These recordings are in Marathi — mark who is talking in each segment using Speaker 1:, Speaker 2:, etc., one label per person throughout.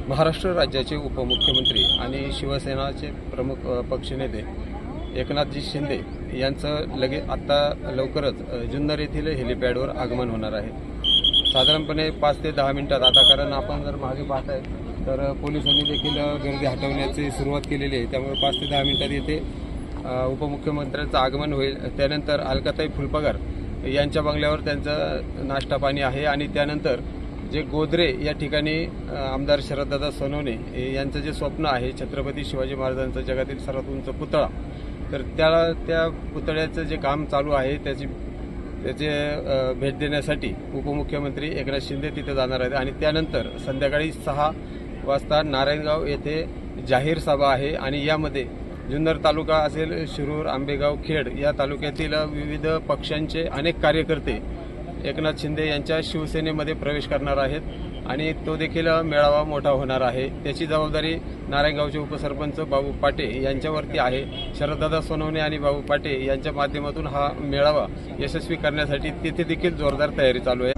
Speaker 1: महाराष्ट्र राज्याचे उपमुख्यमंत्री आणि शिवसेनाचे प्रमुख पक्षनेते एकनाथजी शिंदे यांचं आता लवकरच जुन्नर येथील हेलिपॅडवर आगमन होणार आहे। साधारणपणे 5 ते 10 मिनिटात आता, कारण आपण जर मागे पाहताय तर पोलिसांनी देखील गर्दी हटवण्याची सुरुवात केलेली आहे। त्यामुळे 5 ते 10 मिनिटात येथे उपमुख्यमंत्र्यांचं आगमन होईल। त्यानंतर अलकाताई फुलपगार यांच्या बंगल्यावर त्यांचं नाश्ता पाणी आहे आणि त्यानंतर जे गोदरे या ठिकाणी आमदार शरददादा सोनवणे यांचं जे स्वप्न आहे छत्रपती शिवाजी महाराजांचं जगातील सर्वात उंच पुतळा, तर त्या पुतळ्याचं जे काम चालू आहे त्याचे भेट देण्यासाठी उपमुख्यमंत्री एकनाथ शिंदे तिथे जाणार आहेत आणि त्यानंतर संध्याकाळी 6 वाजता नारायणगाव येथे जाहीर सभा आहे आणि यामध्ये जुन्नर तालुका असेल, शिरूर, आंबेगाव, खेड या तालुक्यातील विविध पक्षांचे अनेक कार्यकर्ते एकनाथ शिंदे यांच्या शिवसेनेमध्ये प्रवेश करणार आहेत आणि तो देखील मेळावा मोठा होणार आहे। त्याची जबाबदारी नारायणगावचे उपसरपंच बाबू पाटे यांच्यावरती आहे। शरददादा सोनवणे आणि बाबू पाटे यांच्या माध्यमातून हा मेळावा यशस्वी करण्यासाठी तिथे देखील जोरदार तयारी चालू आहे।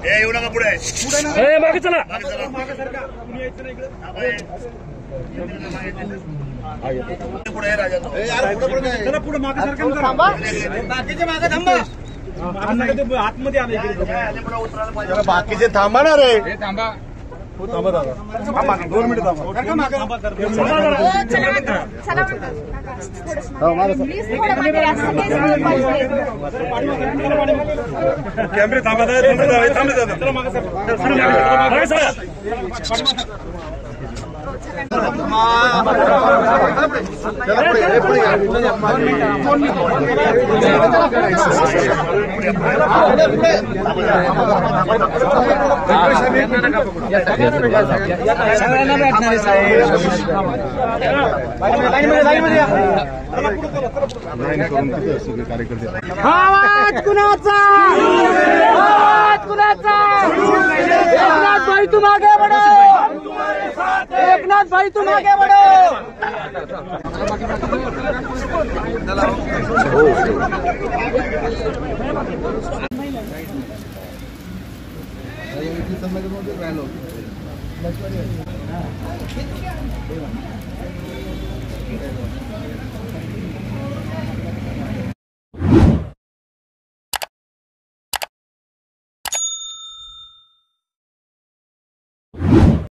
Speaker 2: येऊ नका पुढे
Speaker 3: मागे चला
Speaker 2: पुढे राजा
Speaker 3: पुढे मागे सरकार बाकीचे मागे थांबा। आतमध्ये आले
Speaker 2: बाकीचे थांबा ना रे,
Speaker 3: थांबा
Speaker 2: थांबा दादा, 2 मिनिट थांबा।
Speaker 3: कॅमेरे थांबा
Speaker 4: एकनाथ भाई तुम आगे बढ़ो, एकनाथ भाई तुम आगे बढ़ो।